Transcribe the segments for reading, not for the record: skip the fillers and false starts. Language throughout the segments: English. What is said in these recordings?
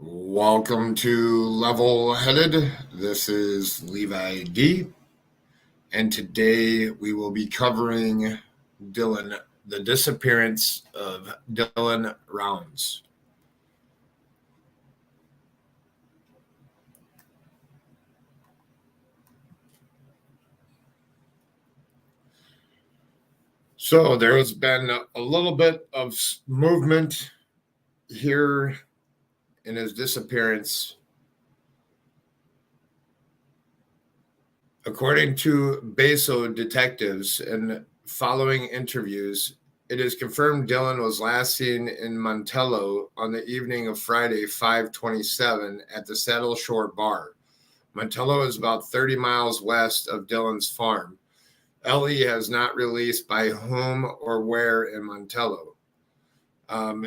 Welcome to Level Headed. This is Levi D. And today we will be covering the disappearance of Dylan Rounds. So there has been a little bit of movement here in his disappearance. According to Beso detectives and following interviews, it is confirmed Dylan was last seen in Montello on the evening of Friday, 5/27, at the Saddle Shore Bar. Montello is about 30 miles west of Dylan's farm. Ellie has not released by whom or where in Montello.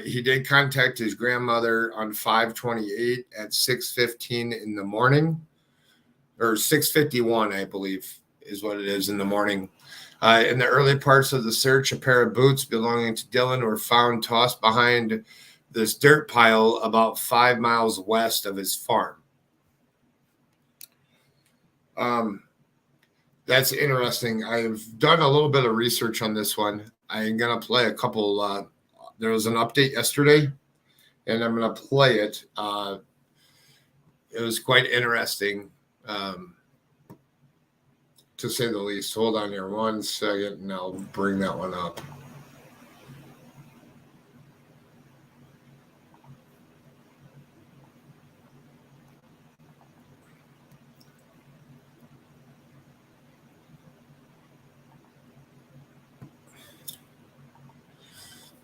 He did contact his grandmother on 5/28 at 6:15 in the morning. Or 6:51, I believe, is what it is in the morning. In the early parts of the search, a pair of boots belonging to Dylan were found tossed behind this dirt pile about 5 miles west of his farm. That's interesting. I've done a little bit of research on this one. I'm going to play a couple. There was an update yesterday, and I'm going to play it. It was quite interesting. To say the least. Hold on here 1 second, and I'll bring that one up.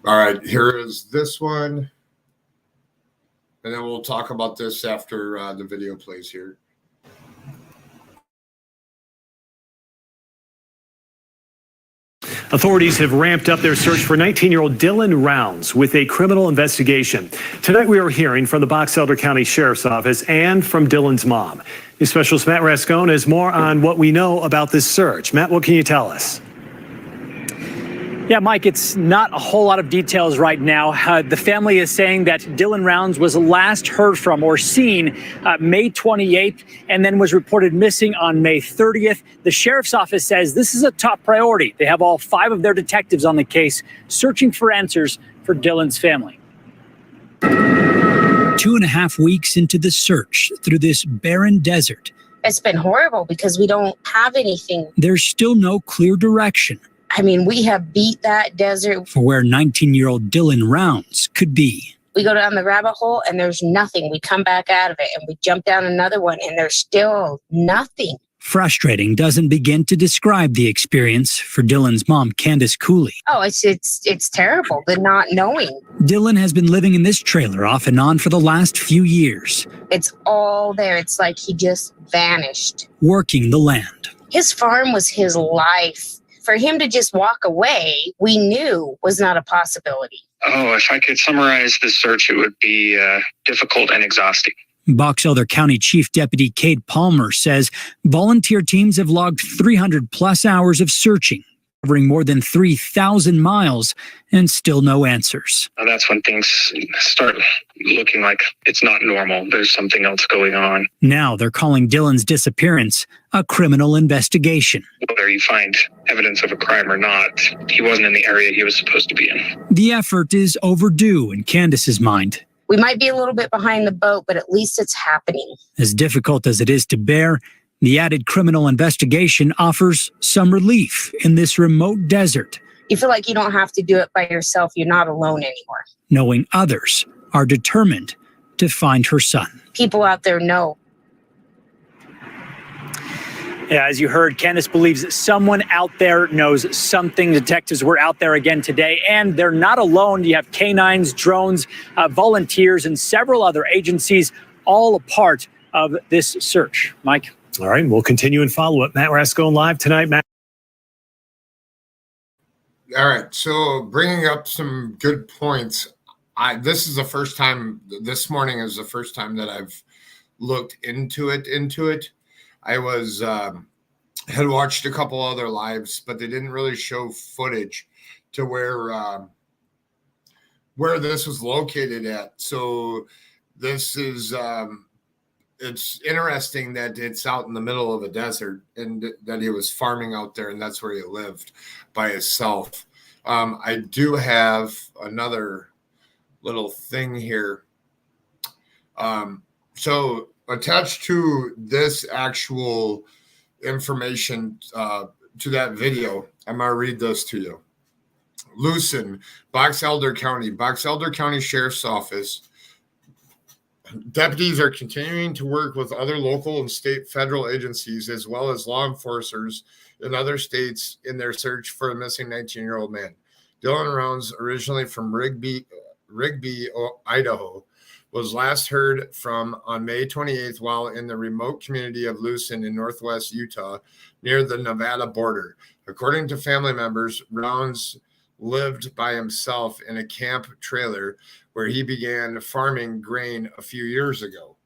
All right, here is this one, and then we'll talk about this after the video plays here. Authorities have ramped up their search for 19-year-old Dylan Rounds with a criminal investigation. Tonight we are hearing from the Box Elder County Sheriff's Office and from Dylan's mom. News Specialist Matt Rascone has more on what we know about this search. Matt, what can you tell us? Yeah, Mike, it's not a whole lot of details right now. The family is saying that Dylan Rounds was last heard from or seen May 28th and then was reported missing on May 30th. The sheriff's office says this is a top priority. They have all 5 of their detectives on the case searching for answers for Dylan's family. 2.5 weeks into the search through this barren desert. It's been horrible because we don't have anything. There's still no clear direction. I mean, we have beat that desert for where 19-year-old Dylan Rounds could be. We go down the rabbit hole and there's nothing. We come back out of it and we jump down another one and there's still nothing. Frustrating doesn't begin to describe the experience for Dylan's mom, Candace Cooley. Oh, it's terrible, the not knowing. Dylan has been living in this trailer off and on for the last few years. It's all there. It's like he just vanished. Working the land. His farm was his life. For him to just walk away, we knew was not a possibility. Oh, if I could summarize this search, it would be difficult and exhausting. Box Elder County Chief Deputy Kate Palmer says volunteer teams have logged 300+ hours of searching, covering more than 3,000 miles, and still no answers. That's when things start looking like it's not normal. There's something else going on. Now they're calling Dylan's disappearance a criminal investigation. Whether you find evidence of a crime or not, he wasn't in the area he was supposed to be in. The effort is overdue in Candace's mind. We might be a little bit behind the boat, but at least it's happening. As difficult as it is to bear, the added criminal investigation offers some relief in this remote desert. You feel like you don't have to do it by yourself. You're not alone anymore. Knowing others are determined to find her son. People out there know. Yeah, as you heard, Candace believes that someone out there knows something. Detectives were out there again today, and they're not alone. You have canines, drones, volunteers, and several other agencies all a part of this search. Mike? All right, we'll continue and follow up. Matt Rascone live tonight. Matt. All right, so bringing up some good points. This is the first time, this morning is the first time that I've looked into it. I was had watched a couple other lives, but they didn't really show footage to where this was located at. So this is it's interesting that it's out in the middle of a desert and that he was farming out there, and that's where he lived by himself. I do have another little thing here. So attached to this actual information to that video, I'm going to read this to you. Lucin, Box Elder County Sheriff's Office. Deputies are continuing to work with other local and state federal agencies as well as law enforcers in other states in their search for a missing 19-year-old man. Dylan Rounds, originally from Rigby, Idaho, was last heard from on May 28th while in the remote community of Lucin in northwest Utah near the Nevada border. According to family members, Rounds lived by himself in a camp trailer where he began farming grain a few years ago.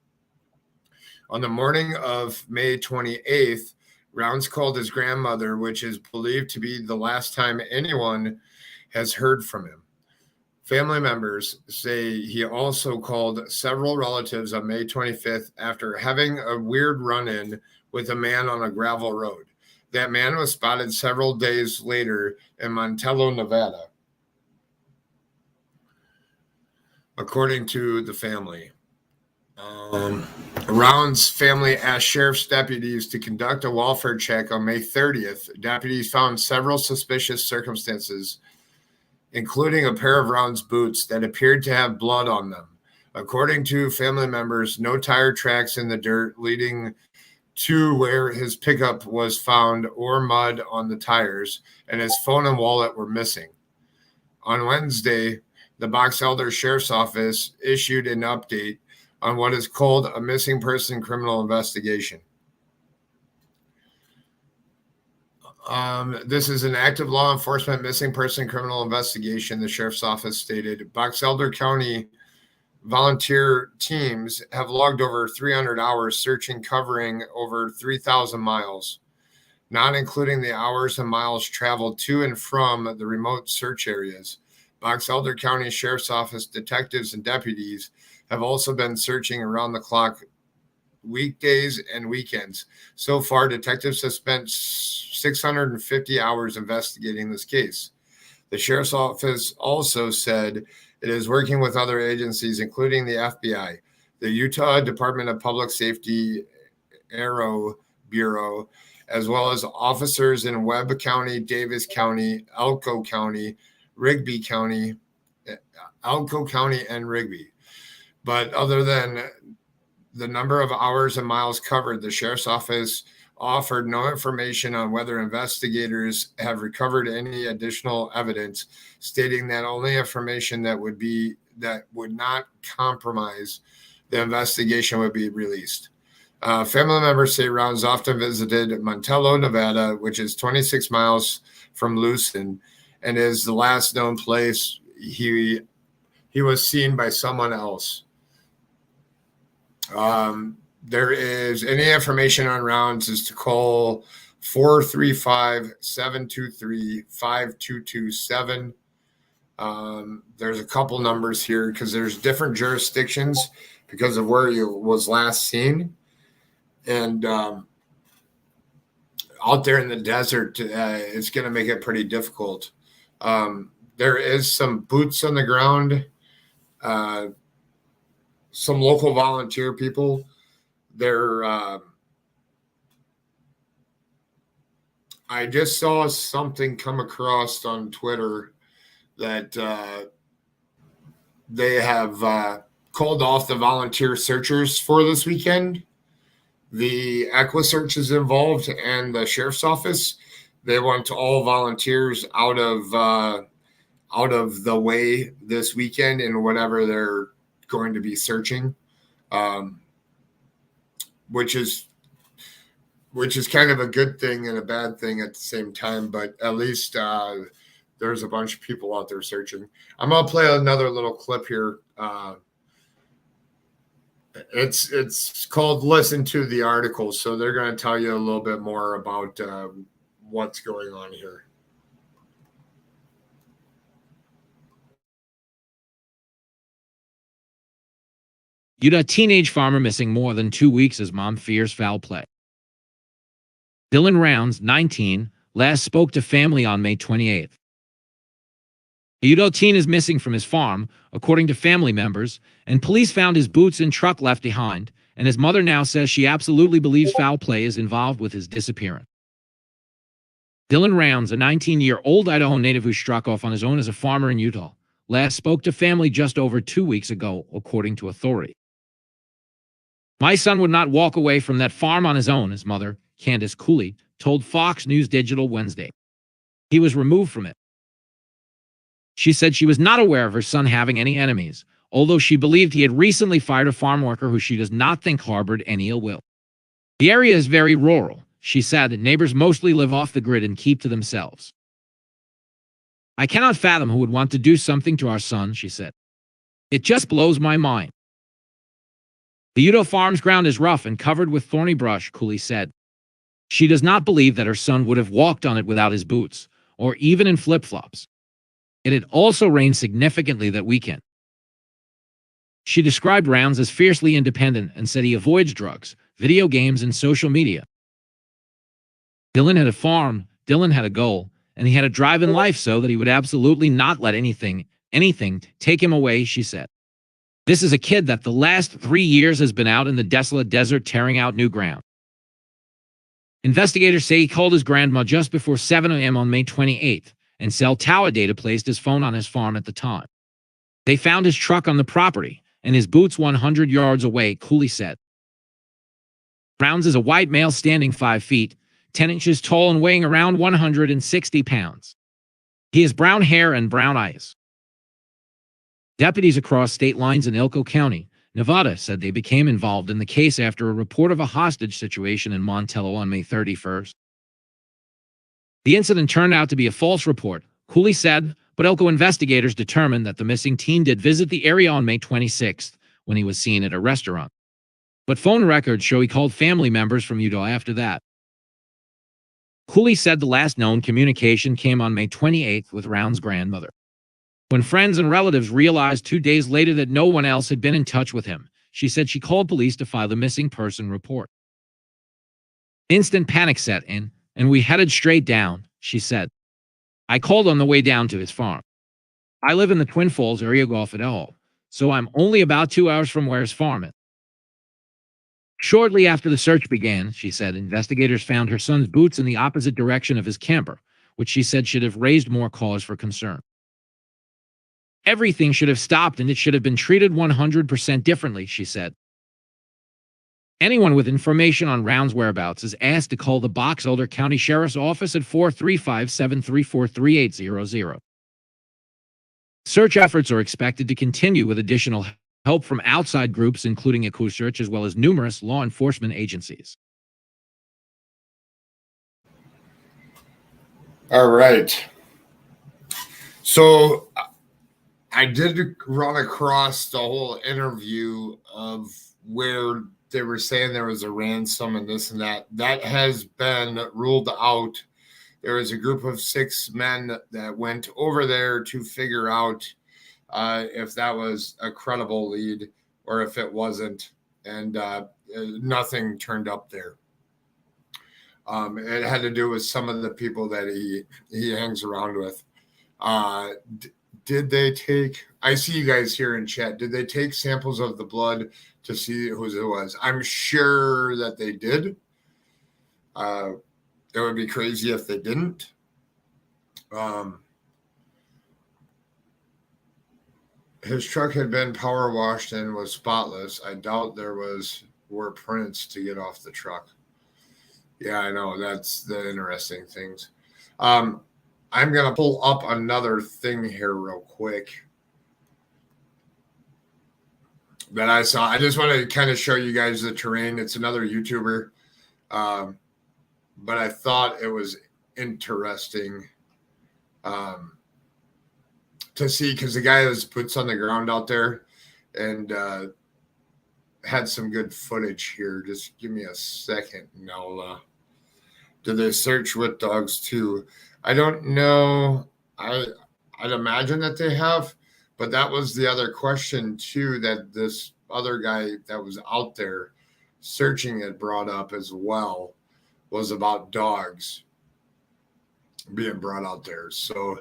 On the morning of May 28th, Rounds called his grandmother, which is believed to be the last time anyone has heard from him. Family members say he also called several relatives on May 25th after having a weird run-in with a man on a gravel road. That man was spotted several days later in Montello, Nevada, according to the family. Rounds' family asked sheriff's deputies to conduct a welfare check on May 30th. Deputies found several suspicious circumstances, including a pair of Rounds' boots that appeared to have blood on them. According to family members, no tire tracks in the dirt leading to where his pickup was found or mud on the tires, and his phone and wallet were missing. On Wednesday, the Box Elder Sheriff's Office issued an update on what is called a missing person criminal investigation. This is an active law enforcement missing person criminal investigation, the Sheriff's Office stated. Box Elder County volunteer teams have logged over 300 hours searching, covering over 3,000 miles, not including the hours and miles traveled to and from the remote search areas. Box Elder County Sheriff's Office detectives and deputies have also been searching around the clock weekdays and weekends. So far, detectives have spent 650 hours investigating this case. The Sheriff's Office also said it is working with other agencies, including the FBI, the Utah Department of Public Safety Aero Bureau, as well as officers in Webb County, Davis County, Elko County, Rigby County, Elko County, and Rigby. But other than the number of hours and miles covered, the Sheriff's Office offered no information on whether investigators have recovered any additional evidence, stating that only information that would not compromise the investigation would be released. Family members say Rounds often visited Montello, Nevada, which is 26 miles from Lucin, and is the last known place he was seen by someone else. There is any information on Rounds is to call 435-723-5227. There's a couple numbers here because there's different jurisdictions because of where he was last seen. And out there in the desert, it's going to make it pretty difficult. There is some boots on the ground, some local volunteer people. I just saw something come across on Twitter that they have called off the volunteer searchers for this weekend. The EquiSearch is involved and the Sheriff's Office. They want all volunteers out of the way this weekend and whatever they're going to be searching. Which is kind of a good thing and a bad thing at the same time, but at least there's a bunch of people out there searching. I'm gonna play another little clip here. It's called "Listen to the Article," so they're gonna tell you a little bit more about what's going on here. Utah teenage farmer missing more than 2 weeks as mom fears foul play. Dylan Rounds, 19, last spoke to family on May 28th. A Utah teen is missing from his farm, according to family members, and police found his boots and truck left behind, and his mother now says she absolutely believes foul play is involved with his disappearance. Dylan Rounds, a 19-year-old Idaho native who struck off on his own as a farmer in Utah, last spoke to family just over 2 weeks ago, according to authorities. My son would not walk away from that farm on his own, his mother, Candace Cooley, told Fox News Digital Wednesday. He was removed from it. She said she was not aware of her son having any enemies, although she believed he had recently fired a farm worker who she does not think harbored any ill will. The area is very rural, she said, and neighbors mostly live off the grid and keep to themselves. I cannot fathom who would want to do something to our son, she said. It just blows my mind. The Utah farm's ground is rough and covered with thorny brush, Cooley said. She does not believe that her son would have walked on it without his boots, or even in flip-flops. It had also rained significantly that weekend. She described Rounds as fiercely independent and said he avoids drugs, video games, and social media. Dylan had a farm, Dylan had a goal, and he had a drive in life so that he would absolutely not let anything take him away, she said. This is a kid that the last 3 years has been out in the desolate desert tearing out new ground. Investigators say he called his grandma just before 7 a.m. on May 28th, and cell tower data placed his phone on his farm at the time. They found his truck on the property, and his boots 100 yards away, Cooley said. Rounds is a white male standing 5 feet, 10 inches tall and weighing around 160 pounds. He has brown hair and brown eyes. Deputies across state lines in Elko County, Nevada, said they became involved in the case after a report of a hostage situation in Montello on May 31st. The incident turned out to be a false report, Cooley said, but Elko investigators determined that the missing teen did visit the area on May 26th when he was seen at a restaurant. But phone records show he called family members from Utah after that. Cooley said the last known communication came on May 28th with Rounds' grandmother. When friends and relatives realized 2 days later that no one else had been in touch with him, she said she called police to file the missing person report. Instant panic set in, and we headed straight down, she said. I called on the way down to his farm. I live in the Twin Falls area, Gulf Idaho, so I'm only about 2 hours from where his farm is. Shortly after the search began, she said, investigators found her son's boots in the opposite direction of his camper, which she said should have raised more cause for concern. Everything should have stopped and it should have been treated 100% differently, she said. Anyone with information on Rounds' whereabouts is asked to call the Box Elder County Sheriff's Office at 435-734-3800. Search efforts are expected to continue with additional help from outside groups, including EcoSearch, as well as numerous law enforcement agencies. All right. So I did run across the whole interview of where they were saying there was a ransom and this and that. That has been ruled out. There was a group of 6 men that went over there to figure out if that was a credible lead or if it wasn't, and nothing turned up there. It had to do with some of the people that he hangs around with. Did they take, I see you guys here in chat, did they take samples of the blood to see whose it was? I'm sure that they did. It would be crazy if they didn't. His truck had been power washed and was spotless. I doubt there were prints to get off the truck. Yeah, I know. That's the interesting things. I'm going to pull up another thing here real quick that I saw. I just want to kind of show you guys the terrain. It's another YouTuber. But I thought it was interesting to see, because the guy has boots on the ground out there and had some good footage here. Just give me a second. No, do they search with dogs too? I don't know. I'd imagine that they have, but that was the other question too that this other guy that was out there searching it brought up as well was about dogs being brought out there. So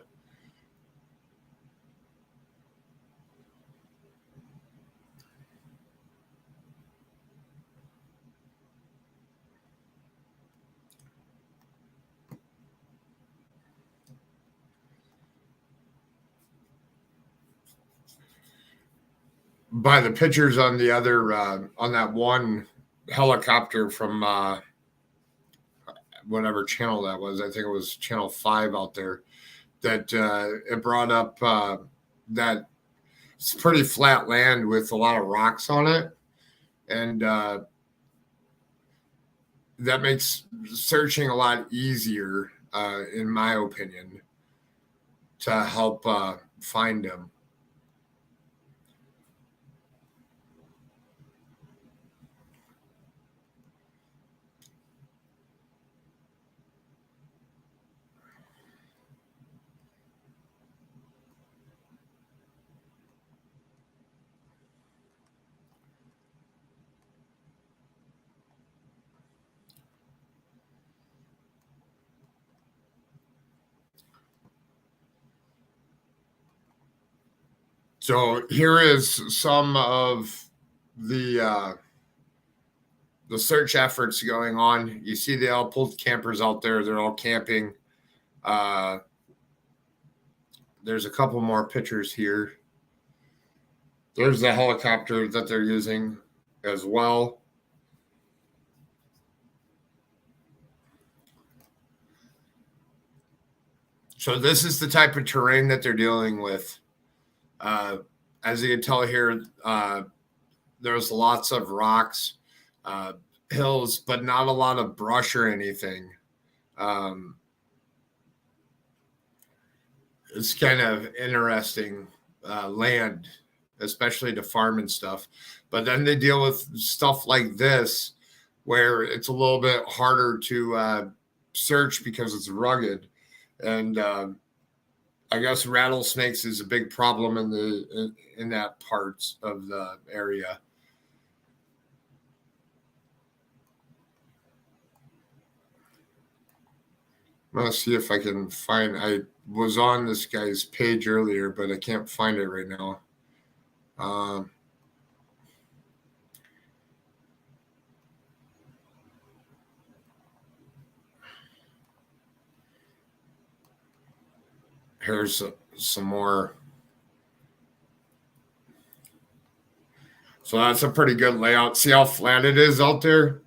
by the pictures on the other on that one helicopter from whatever channel that was, I think it was channel 5 out there, that it brought up that it's pretty flat land with a lot of rocks on it, and that makes searching a lot easier, in my opinion, to help find them. So here is some of the search efforts going on. You see they all pulled campers out there. They're all camping. There's a couple more pictures here. There's the helicopter that they're using as well. So this is the type of terrain that they're dealing with. As you can tell here, there's lots of rocks, hills, but not a lot of brush or anything. It's kind of interesting land, especially to farm and stuff. But then they deal with stuff like this, where it's a little bit harder to search because it's rugged. And I guess rattlesnakes is a big problem in that parts of the area. I'm gonna see if I can find. I was on this guy's page earlier, but I can't find it right now. Here's some more. So that's a pretty good layout. See how flat it is out there?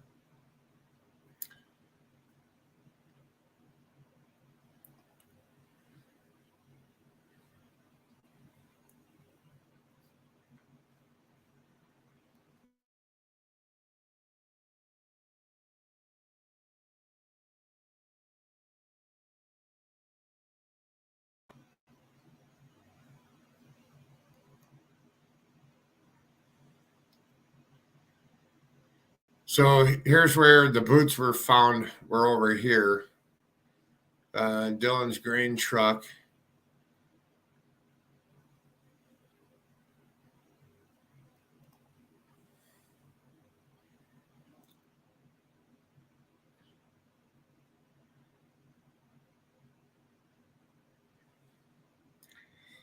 So here's where the boots were found. We're over here. Dylan's grain truck.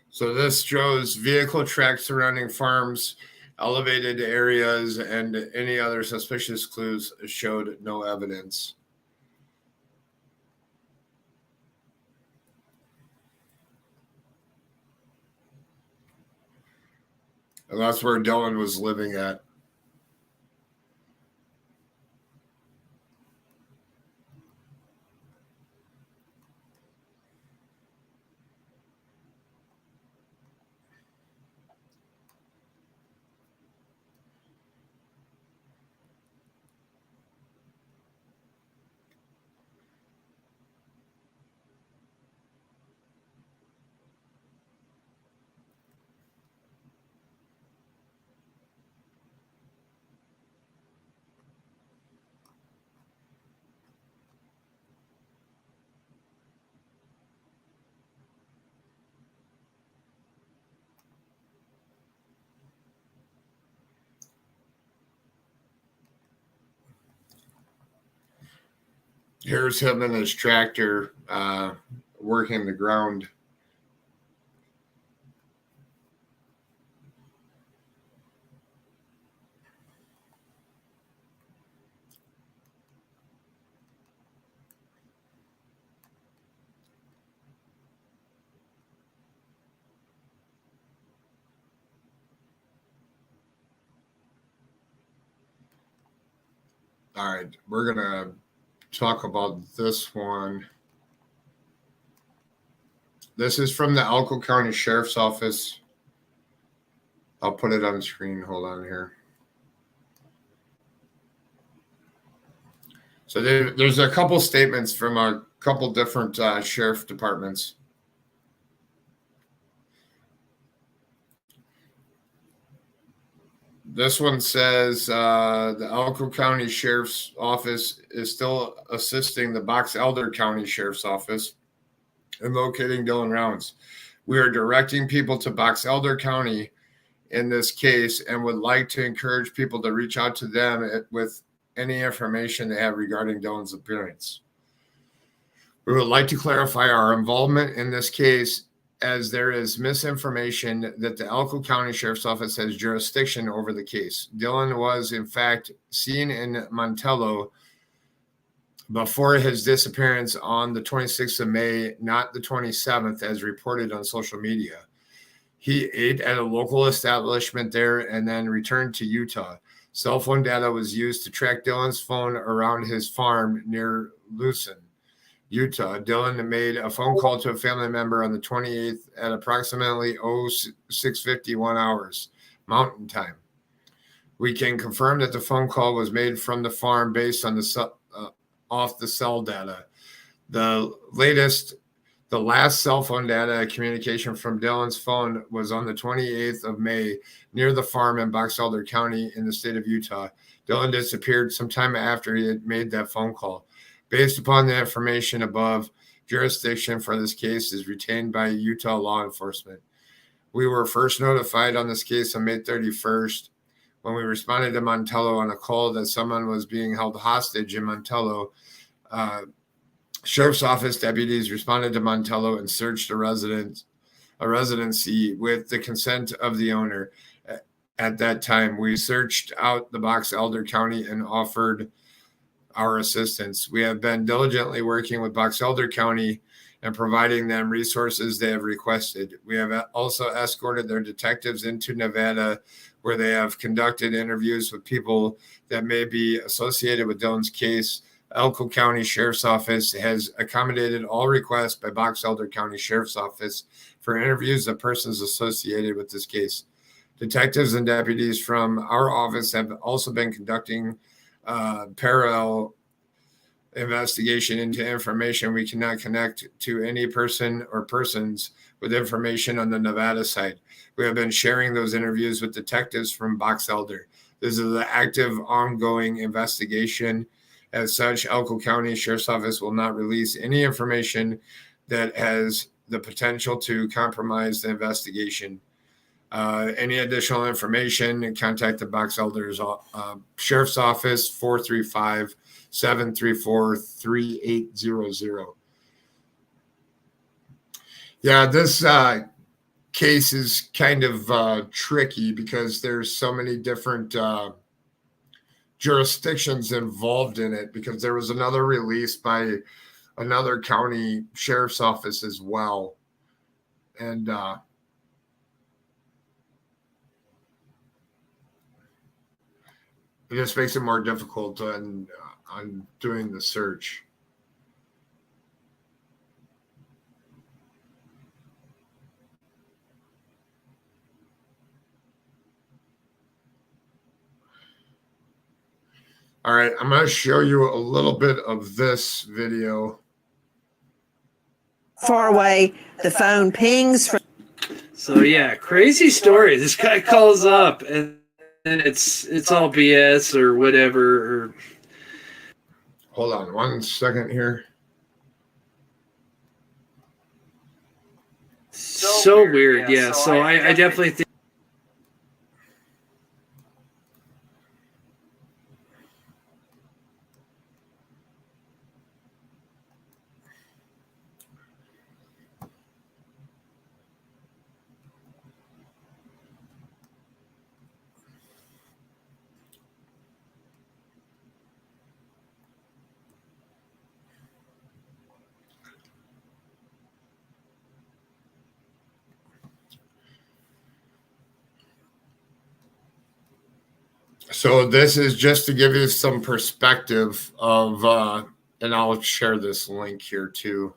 So this shows vehicle tracks surrounding farms, elevated areas, and any other suspicious clues showed no evidence. And that's where Dylan was living at. Here's him in his tractor working the ground. All right, we're going to talk about this one. This is from the Elko County Sheriff's Office. I'll put it on screen. Hold on here. So there's a couple statements from a couple different sheriff departments. This one says the Elko County Sheriff's Office is still assisting the Box Elder County Sheriff's Office in locating Dylan Rounds. We are directing people to Box Elder County in this case and would like to encourage people to reach out to them with any information they have regarding Dylan's appearance. We would like to clarify our involvement in this case, as there is misinformation that the Elko County Sheriff's Office has jurisdiction over the case. Dylan was, in fact, seen in Montello before his disappearance on the 26th of May, not the 27th, as reported on social media. He ate at a local establishment there and then returned to Utah. Cell phone data was used to track Dylan's phone around his farm near Lucin, Utah. Dylan made a phone call to a family member on the 28th at approximately 06:51 hours Mountain Time. We can confirm that the phone call was made from the farm based on the off the cell data. The last cell phone data communication from Dylan's phone was on the 28th of May near the farm in Box Elder County in the state of Utah. Dylan disappeared sometime after he had made that phone call. Based upon the information above, jurisdiction for this case is retained by Utah law enforcement. We were first notified on this case on May 31st when we responded to Montello on a call that someone was being held hostage in Montello. Sheriff's Office deputies responded to Montello and searched a residency with the consent of the owner. At that time, we searched out the Box Elder County and offered our assistance. We have been diligently working with Box Elder County and providing them resources they have requested. We have also escorted their detectives into Nevada, where they have conducted interviews with people that may be associated with Dylan's case. Elko County Sheriff's Office has accommodated all requests by Box Elder County Sheriff's Office for interviews of persons associated with this case. Detectives and deputies from our office have also been conducting parallel investigation into information we cannot connect to any person or persons with information on the Nevada side. We have been sharing those interviews with detectives from Box Elder. This is an active, ongoing investigation. As such, Elko County Sheriff's Office will not release any information that has the potential to compromise the investigation. Any additional information, contact the Box Elder's Sheriff's Office, 435-734-3800. Yeah, this case is kind of tricky because there's so many different jurisdictions involved in it, because there was another release by another county sheriff's office as well. And it just makes it more difficult on doing the search. All right, I'm going to show you a little bit of this video. Far away, the phone pings from. So yeah, crazy story. This guy calls up and it's all BS or whatever. Or... Hold on 1 second here. So weird, yeah. So I definitely think. So this is just to give you some perspective of, and I'll share this link here too.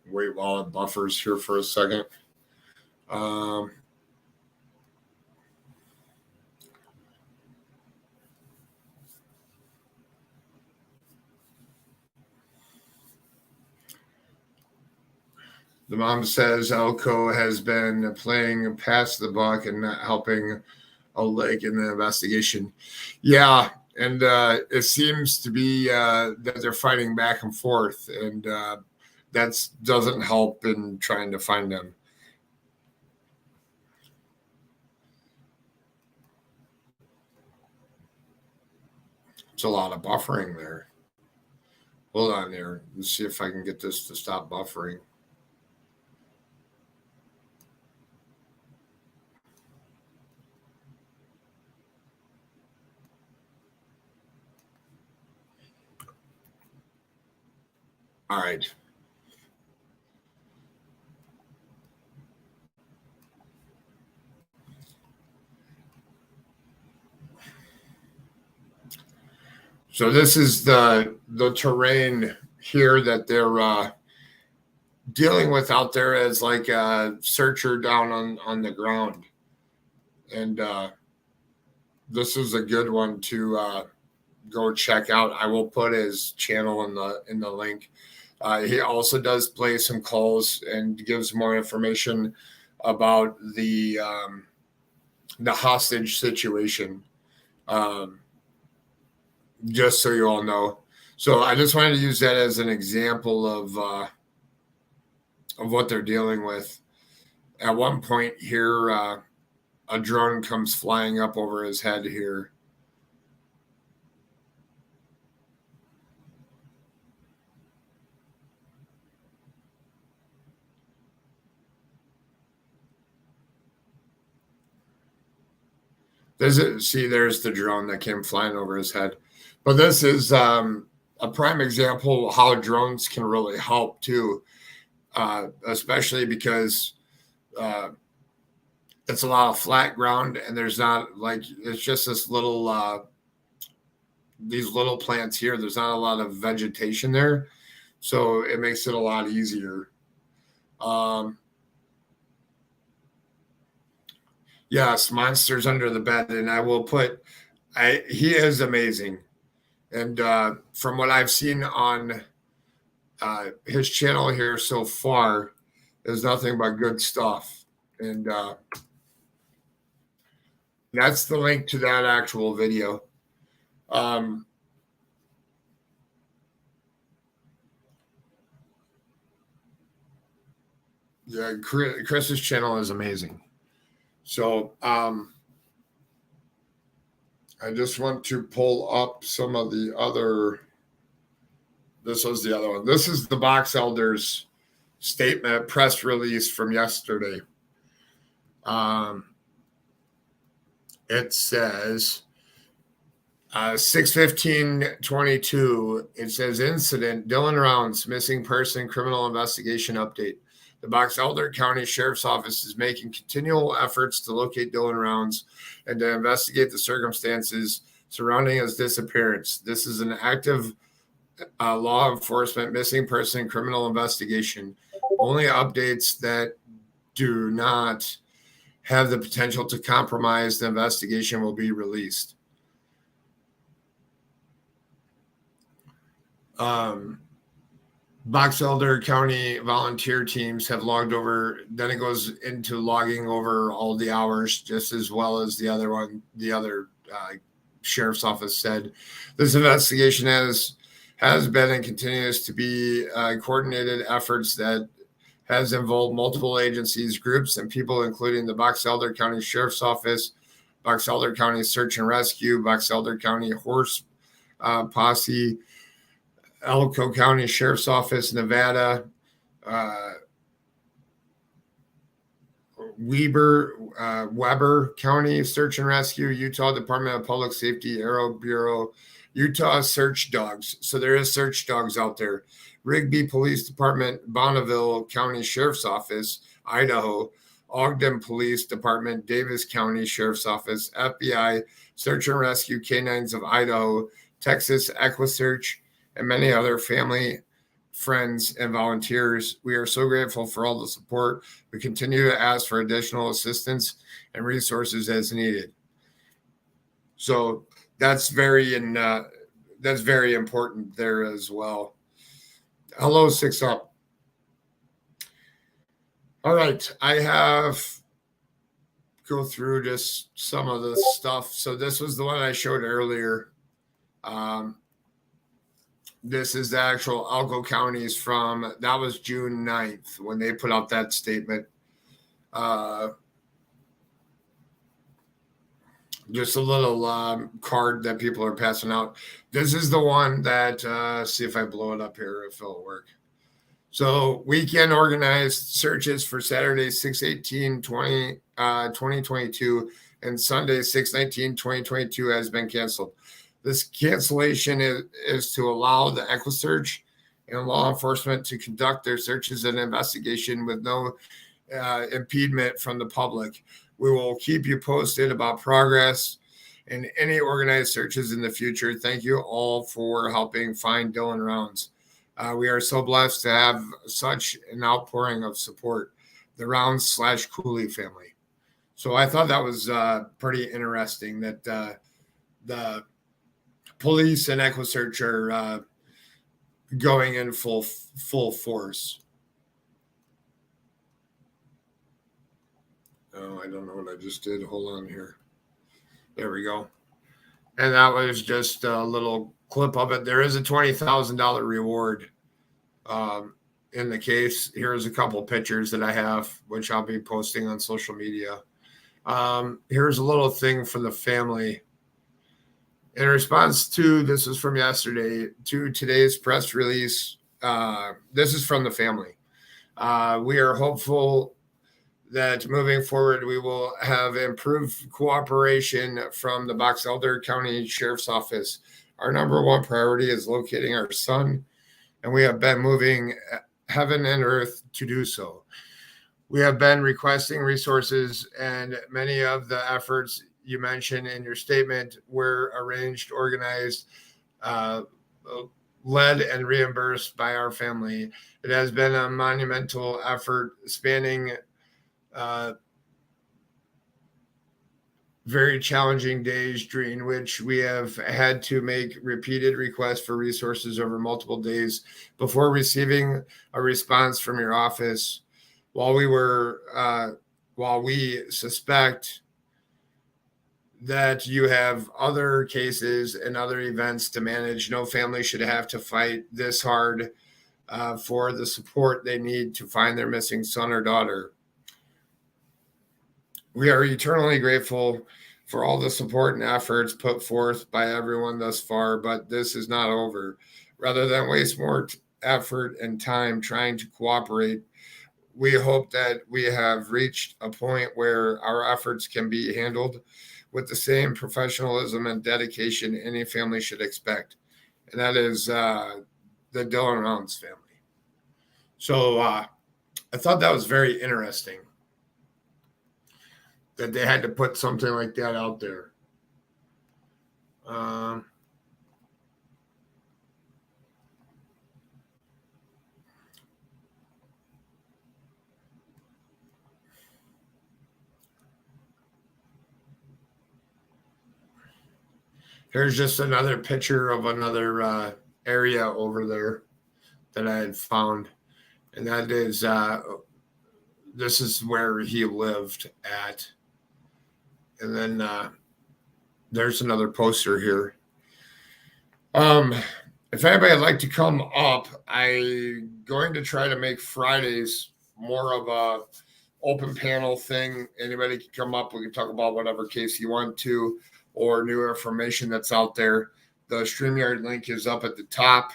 Wait while it buffers here for a second. The mom says Elko has been playing past the buck and not helping Old Lake in the investigation. Yeah, and it seems to be that they're fighting back and forth, and that doesn't help in trying to find them. It's a lot of buffering there. Hold on there. Let's see if I can get this to stop buffering. All right. So this is the terrain here that they're dealing with out there as like a searcher down on the ground. And this is a good one to go check out. I will put his channel in the link. He also does play some calls and gives more information about the hostage situation. Just so you all know. So I just wanted to use that as an example of what they're dealing with. At one point here, a drone comes flying up over his head here. There's the drone that came flying over his head. But this is a prime example of how drones can really help too, especially because it's a lot of flat ground and there's not like, it's just this little, these little plants here. There's not a lot of vegetation there. So it makes it a lot easier. Yes, Monsters Under the Bed. And I will put, he is amazing. And from what I've seen on his channel here so far, there's nothing but good stuff. And that's the link to that actual video. Yeah, Chris's channel is amazing. So I just want to pull up some of the other. This was the other one. This is the box elders statement press release from yesterday. It says 6/15/22. It says incident Dylan Rounds missing person criminal investigation update. The Box Elder County Sheriff's Office is making continual efforts to locate Dylan Rounds and to investigate the circumstances surrounding his disappearance. This is an active law enforcement missing person criminal investigation. Only updates that do not have the potential to compromise the investigation will be released. Box Elder County volunteer teams have logged over, then it goes into logging over all the hours, just as well as the other one, the other sheriff's office said. This investigation has been and continues to be coordinated efforts that has involved multiple agencies, groups, and people, including the Box Elder County Sheriff's Office, Box Elder County Search and Rescue, Box Elder County Horse Posse, Elko County Sheriff's Office, Nevada, Weber County Search and Rescue, Utah Department of Public Safety, Aero Bureau, Utah search dogs. So there is search dogs out there. Rigby Police Department, Bonneville County Sheriff's Office, Idaho, Ogden Police Department, Davis County Sheriff's Office, FBI, Search and Rescue Canines of Idaho, Texas EquiSearch, and many other family, friends, and volunteers. We are so grateful for all the support. We continue to ask for additional assistance and resources as needed. So that's very important there as well. Hello, 6 Up. All right, I have go through just some of the stuff. So this was the one I showed earlier. This is the actual Algo counties from, that was June 9th when they put out that statement. Just a little card that people are passing out. This is the one that, see if I blow it up here, if it'll work. So weekend organized searches for Saturday, 6/18/2022 and Sunday, 6/19/2022 has been canceled. This cancellation is to allow the EquiSearch and law enforcement to conduct their searches and investigation with no impediment from the public. We will keep you posted about progress and any organized searches in the future. Thank you all for helping find Dylan Rounds. We are so blessed to have such an outpouring of support, the Rounds/Cooley family. So I thought that was pretty interesting that the police and EquiSearch are going in full force. Oh, I don't know what I just did. Hold on here. There we go. And that was just a little clip of it. There is a $20,000 reward in the case. Here's a couple pictures that I have, which I'll be posting on social media. Here's a little thing for the family. In response to, this is from yesterday, to today's press release, this is from the family. We are hopeful that moving forward, we will have improved cooperation from the Box Elder County Sheriff's Office. Our number one priority is locating our son, and we have been moving heaven and earth to do so. We have been requesting resources, and many of the efforts you mentioned in your statement were arranged, organized, led, and reimbursed by our family. It has been a monumental effort spanning very challenging days during which we have had to make repeated requests for resources over multiple days before receiving a response from your office. While we suspect that you have other cases and other events to manage, no family should have to fight this hard for the support they need to find their missing son or daughter. We are eternally grateful for all the support and efforts put forth by everyone thus far, but this is not over. Rather than waste more effort and time trying to cooperate, we hope that we have reached a point where our efforts can be handled with the same professionalism and dedication any family should expect. And that is the Dylan Rounds family. So I thought that was very interesting, that they had to put something like that out there. Here's just another picture of another area over there that I had found. And that is, this is where he lived at. And then there's another poster here. If anybody would like to come up, I'm going to try to make Fridays more of a open panel thing. Anybody can come up. We can talk about whatever case you want to, or new information that's out there. The StreamYard link is up at the top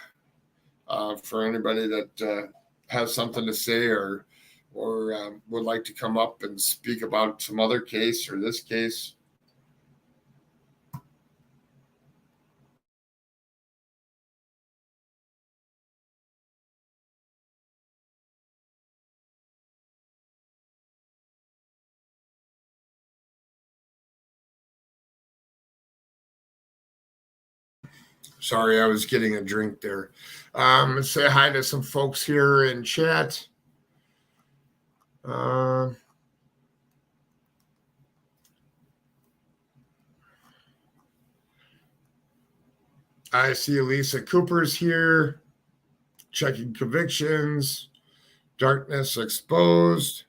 for anybody that has something to say or would like to come up and speak about some other case or this case. Sorry, I was getting a drink there. Let's say hi to some folks here in chat. I see Lisa Cooper's here. Checking convictions. Darkness exposed.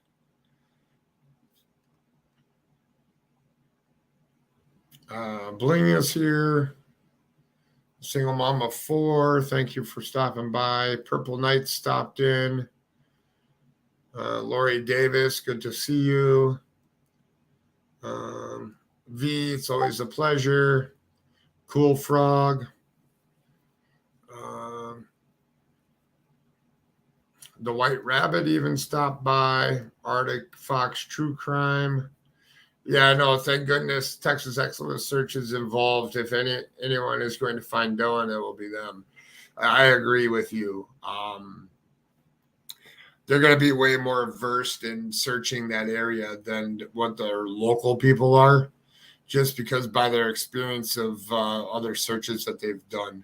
Bling is here. Single Mama 4, thank you for stopping by. Purple Knight stopped in. Lori Davis, good to see you. V, it's always a pleasure. Cool Frog. The White Rabbit even stopped by. Arctic Fox True Crime. Yeah, no, thank goodness Texas Excellence Search is involved. If anyone is going to find Dylan, it will be them. I agree with you. They're going to be way more versed in searching that area than what their local people are, just because by their experience of other searches that they've done.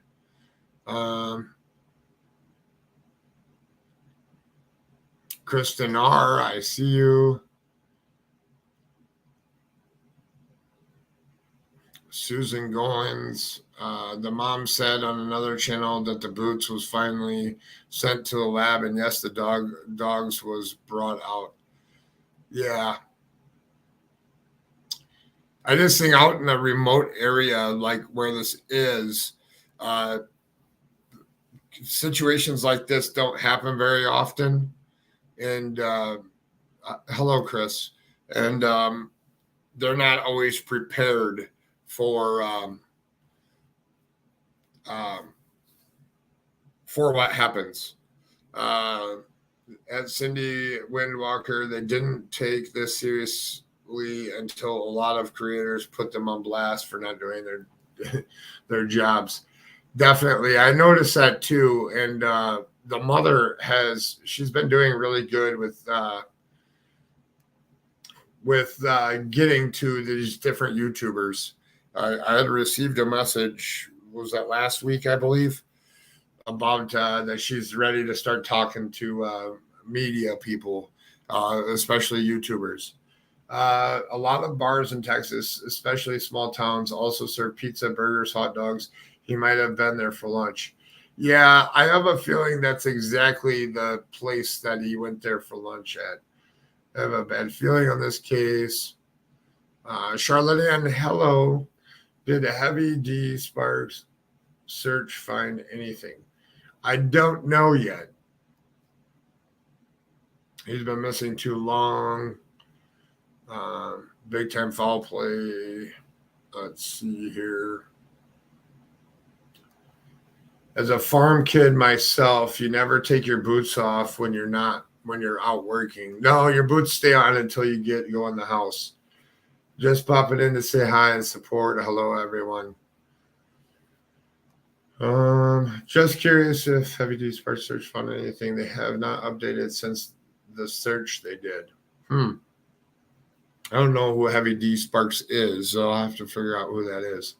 Kristen R., I see you. Susan Goins, the mom said on another channel that the boots was finally sent to the lab, and yes, the dogs was brought out. Yeah. I just think out in a remote area like where this is, situations like this don't happen very often. And hello, Chris. And they're not always prepared for what happens. At Cindy Windwalker, they didn't take this seriously until a lot of creators put them on blast for not doing their jobs. Definitely, I noticed that too. And the mother she's been doing really good with getting to these different YouTubers. I had received a message, was that last week, I believe, about that she's ready to start talking to media people, especially YouTubers. A lot of bars in Texas, especially small towns, also serve pizza, burgers, hot dogs. He might have been there for lunch. Yeah, I have a feeling that's exactly the place that he went there for lunch at. I have a bad feeling on this case. Charlotte Ann, hello. Did a Heavy D Sparks search find anything? I don't know yet. He's been missing too long. Big time foul play. Let's see here. As a farm kid myself, you never take your boots off when you're out working. No, your boots stay on until you go in the house. Just popping in to say hi and support. Hello, everyone. Just curious if Heavy D Sparks Search found anything. They have not updated since the search they did. I don't know who Heavy D Sparks is, so I'll have to figure out who that is.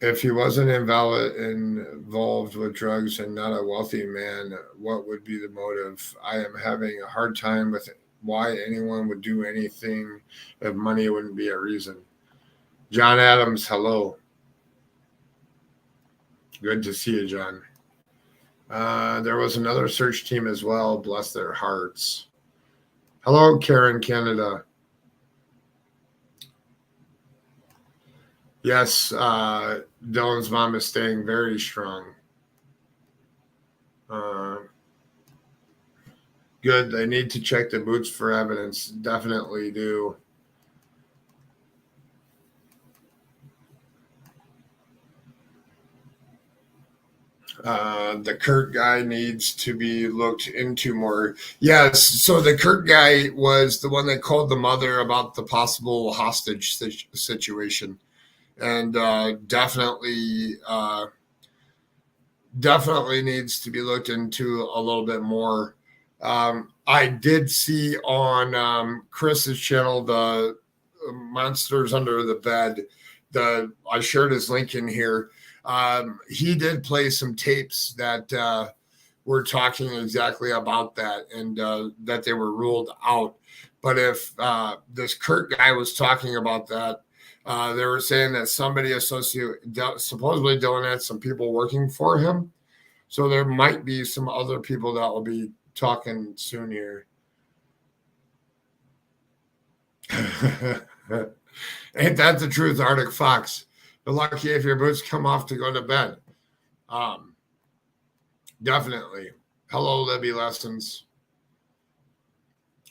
If he wasn't involved with drugs and not a wealthy man, what would be the motive? I am having a hard time with why anyone would do anything if money wouldn't be a reason. John Adams, hello. Good to see you, John. There was another search team as well. Bless their hearts. Hello, Karen, Canada. Yes, Dylan's mom is staying very strong. Good. They need to check the boots for evidence. Definitely do. The Kurt guy needs to be looked into more. Yes. So the Kurt guy was the one that called the mother about the possible hostage situation. And definitely needs to be looked into a little bit more. I did see on Chris's channel monsters under the bed. I shared his link in here. He did play some tapes that were talking exactly about that, and that they were ruled out. But if this Kurt guy was talking about that, they were saying that somebody supposedly Dylan had some people working for him. So there might be some other people that will be talking soon here. Ain't that the truth, Arctic Fox? You're lucky if your boots come off to go to bed. Definitely. Hello, Libby Lessons.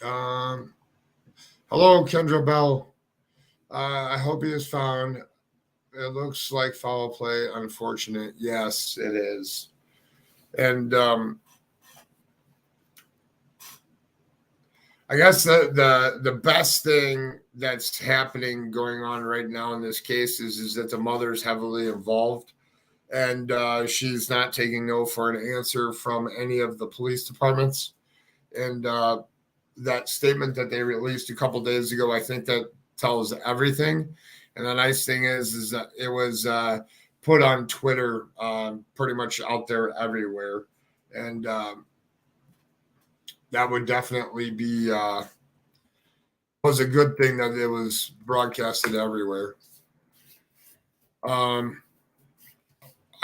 Hello, Kendra Bell. I hope he is found. It looks like foul play. Unfortunate. Yes, it is. And I guess the best thing that's happening going on right now in this case is that the mother's heavily involved, and she's not taking no for an answer from any of the police departments. And that statement that they released a couple days ago, I think that tells everything. And the nice thing is that it was put on Twitter, pretty much out there everywhere, and that would definitely be was a good thing that it was broadcasted everywhere.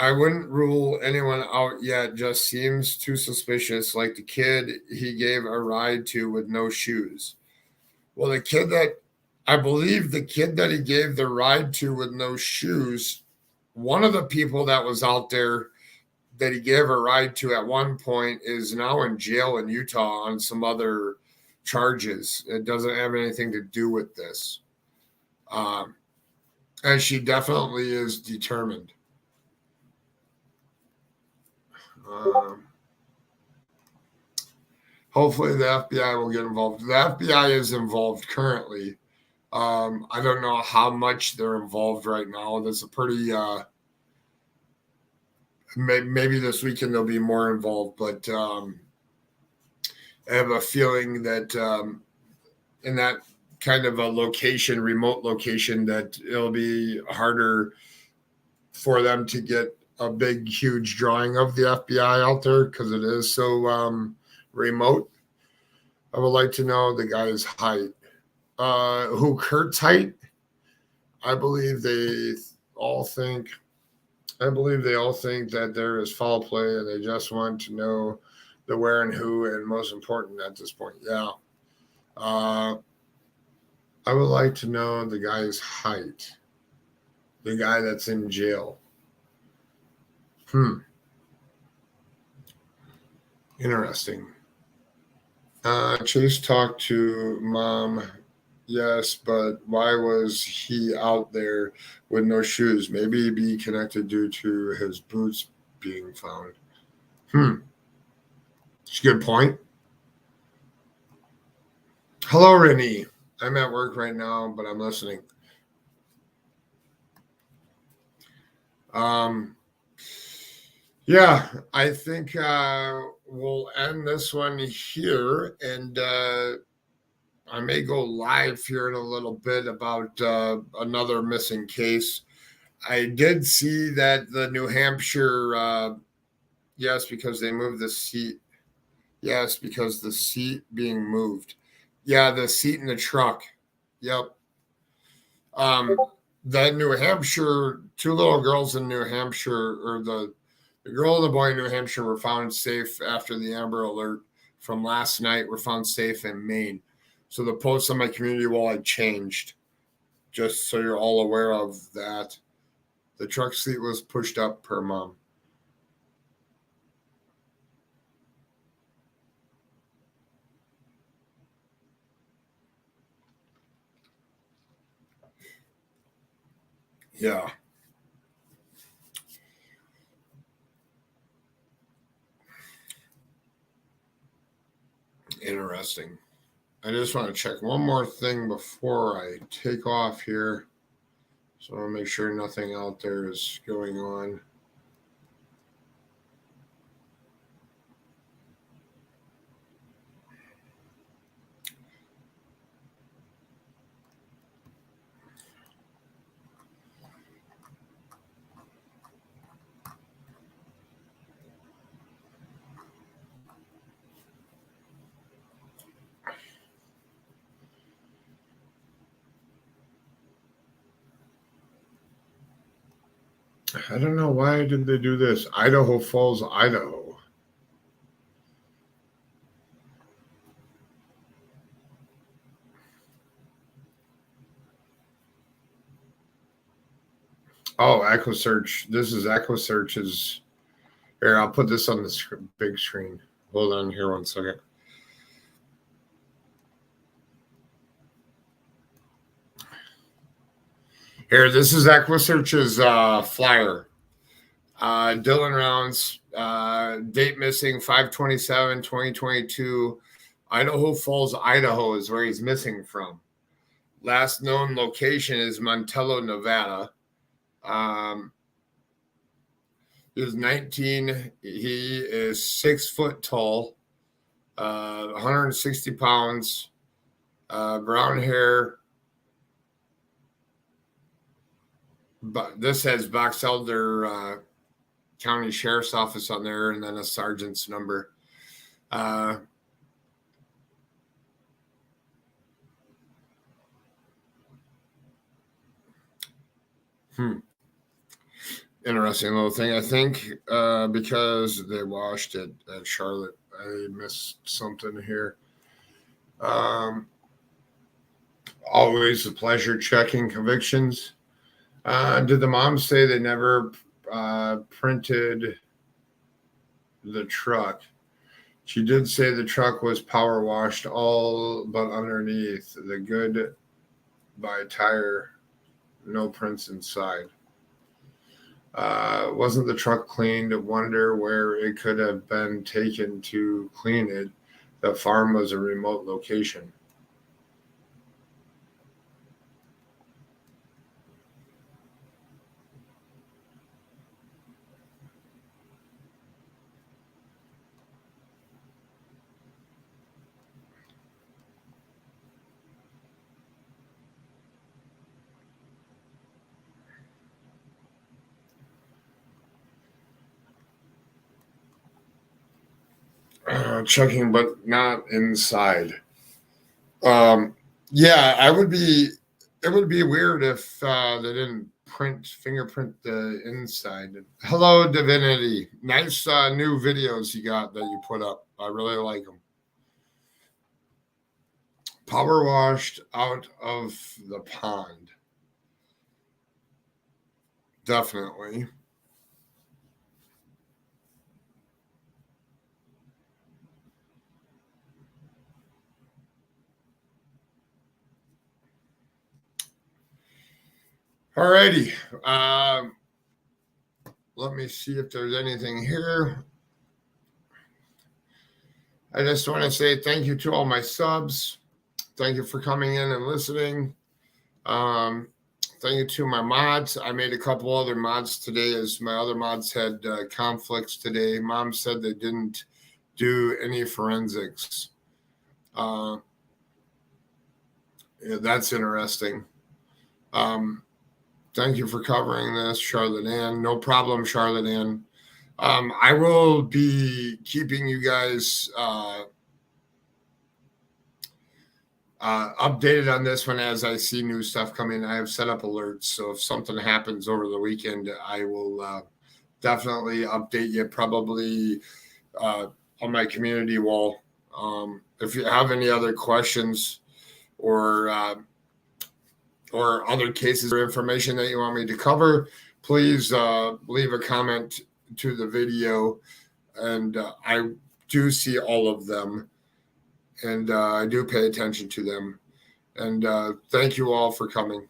I wouldn't rule anyone out yet. Just seems too suspicious, like the kid he gave a ride to with no shoes. Well, I believe the kid that he gave the ride to with no shoes, one of the people that was out there that he gave a ride to at one point is now in jail in Utah on some other charges. It doesn't have anything to do with this. And she definitely is determined. Hopefully the FBI will get involved. The FBI is involved currently. I don't know how much they're involved right now. There's a pretty maybe this weekend they'll be more involved, but I have a feeling that in that kind of a location, remote location, that it'll be harder for them to get a big, huge drawing of the FBI out there because it is so remote. I would like to know the guy's height. Who Kurt's height? I believe they all think that there is foul play, and they just want to know the where and who, and most important at this point. Yeah. I would like to know the guy's height. The guy that's in jail. Interesting. Chase talked to mom. Yes, but why was he out there with no shoes? Maybe be connected due to his boots being found. It's a good point. Hello, Renee. I'm at work right now, but I'm listening. Yeah, I think we'll end this one here, and I may go live here in a little bit about another missing case. I did see that the New Hampshire, yes, because they moved the seat. Yes, because the seat being moved. Yeah, the seat in the truck. Yep. The New Hampshire, two little girls in New Hampshire, or the girl and the boy in New Hampshire were found safe after the Amber Alert from last night. Were found safe in Maine. So the post on my community wall had changed, just so you're all aware of that. The truck seat was pushed up per mom. Yeah. Interesting. I just want to check one more thing before I take off here. So I'll make sure nothing out there is going on. I don't know why did they do this. Idaho Falls, Idaho. Oh, EchoSearch. This is EchoSearch's. Here, I'll put this on the big screen. Hold on here 1 second. Here, this is EchoSearch's flyer. Dylan Rounds, date missing 5/27/2022. Idaho Falls, Idaho is where he's missing from. Last known location is Montello, Nevada. He was 19. He is 6 foot tall, 160 pounds, brown hair. But this has Box Elder County Sheriff's Office on there, and then a sergeant's number. Interesting little thing. I think because they washed it at Charlotte, I missed something here. Always a pleasure checking convictions. Did the mom say they never printed the truck? She did say the truck was power washed all but underneath. The good by tire, no prints inside. Wasn't the truck cleaned? Wonder where it could have been taken to clean it. The farm was a remote location. Checking, but not inside. Yeah, it would be weird if they didn't fingerprint the inside. Hello, Divinity. Nice new videos you got that you put up. I really like them. Power washed out of the pond. Definitely. All righty. Let me see if there's anything here. I just want to say thank you to all my subs. Thank you for coming in and listening. Thank you to my mods. I made a couple other mods today as my other mods had conflicts today. Mom said they didn't do any forensics. Yeah, that's interesting. Thank you for covering this, Charlotte Ann. No problem, Charlotte Ann. I will be keeping you guys updated on this one as I see new stuff coming. I have set up alerts, so if something happens over the weekend, I will definitely update you, probably on my community wall. If you have any other questions or other cases or information that you want me to cover, please leave a comment to the video. And I do see all of them, and I do pay attention to them. And thank you all for coming.